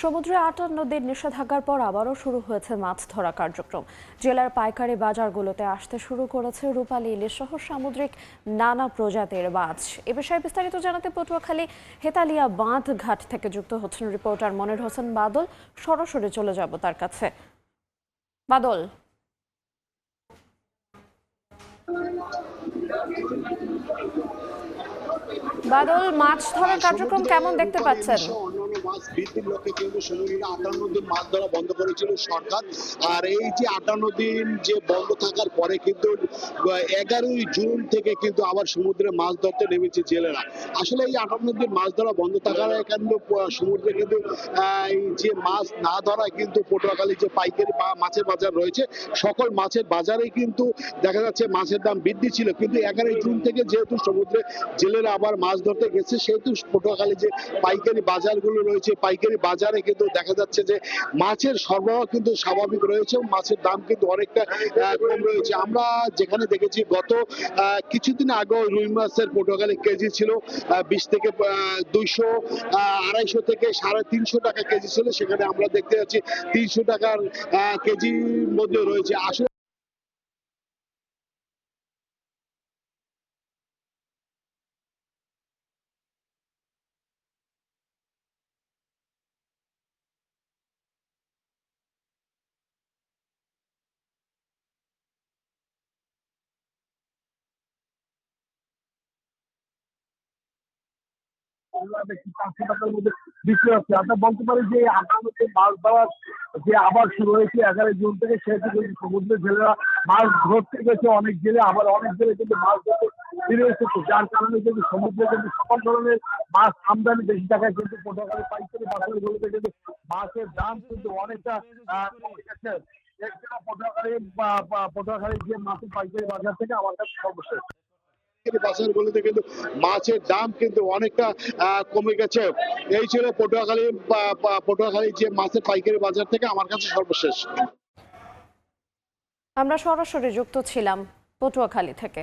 সমুদ্রে 58 দিন নিষেধাজ্ঞার পর আবারও শুরু হয়েছে মাছ ধরা কার্যক্রম। জেলার পাইকারি বাজারগুলোতে আসতে শুরু করেছে রূপালী ইলিশ সহ সামুদ্রিক নানা প্রজাতির মাছ। এ বিষয়ে বিস্তারিত জানাতে পটুয়াখালী হেতালিয়া বাঁধ ঘাট থেকে যুক্ত হচ্ছেন রিপোর্টার মনির হোসেন বাদল। সরাসরি চলে যাব তার কাছে। বাদল, মাছ ধরার কার্যক্রম কেমন দেখতে পাচ্ছেন? অন্যান্য মাছ বৃদ্ধির লক্ষ্যে কিন্তু সমুদ্রে 58 দিন মাছ ধরা বন্ধ করেছিল সরকার। আর এই যে 58 দিন যে বন্ধ থাকার পরে কিন্তু 11ই জুন থেকে কিন্তু আবার সমুদ্রে মাছ ধরতে নেমেছে জেলেরা। আসলে এই 58 দিন মাছ ধরা বন্ধ থাকার কিন্তু সমুদ্রে কিন্তু এই যে মাছ না ধরা কিন্তু পটুয়াখালী যে পাইকারি মাছের বাজার রয়েছে, সকল মাছের বাজারেই কিন্তু দেখা যাচ্ছে মাছের দাম বৃদ্ধি ছিল। কিন্তু 11ই জুন থেকে যেহেতু সমুদ্রে জেলেরা আবার মাছ ধরতে গেছে, সেহেতু পটুয়াখালী যে পাইকারি বাজারগুলো রয়েছে, পাইকারি বাজারে কিন্তু দেখা যাচ্ছে যে মাছের সরবরাহ কিন্তু স্বাভাবিক রয়েছে, মাছের দাম কিন্তু অনেকটা কম রয়েছে। আমরা যেখানে দেখেছি গত কিছুদিন আগে রুই মাছের পটুয়াখালী কেজি ছিল 20 থেকে 200, 250 থেকে 350 টাকা কেজি ছিল, সেখানে আমরা দেখতে পাচ্ছি 300 টাকার কেজির মধ্যে রয়েছে। আসলে দেখছি 500 টাকার মধ্যে বিক্রি হচ্ছে। আমরা বলতে পারি যে এই আগামীতে মাছ ধরার যে আবার শুরু হয়েছে 11 জুন থেকে, সেহেতু কিন্তু সমুদ্রের জেলেরা মাছ ধরতে গেছে। অনেক জেলে আবার অনেক জেলে কিন্তু মাছ ধরতে ফিরে এসেছে, যার কারণে কিন্তু সমুদ্রে কিন্তু সকল ধরনের মাছ আমদানি বেশি থাকায় কিন্তু পটুয়াখালী পাইকারি বাজারগুলোতে কিন্তু মাছের দাম কিন্তু অনেকটা কমে গেছে। এছাড়া পটুয়াখালী যে মাছের পাইকারি বাজার থেকে আমার কাছে সর্বশেষ বাজারগুলোতে কিন্তু মাছের দাম কিন্তু অনেকটা কমে গেছে। এই ছিল পটুয়াখালী যে মাছের পাইকারি বাজার থেকে আমার কাছে সর্বশেষ। আমরা সরাসরি যুক্ত ছিলাম পটুয়াখালী থেকে।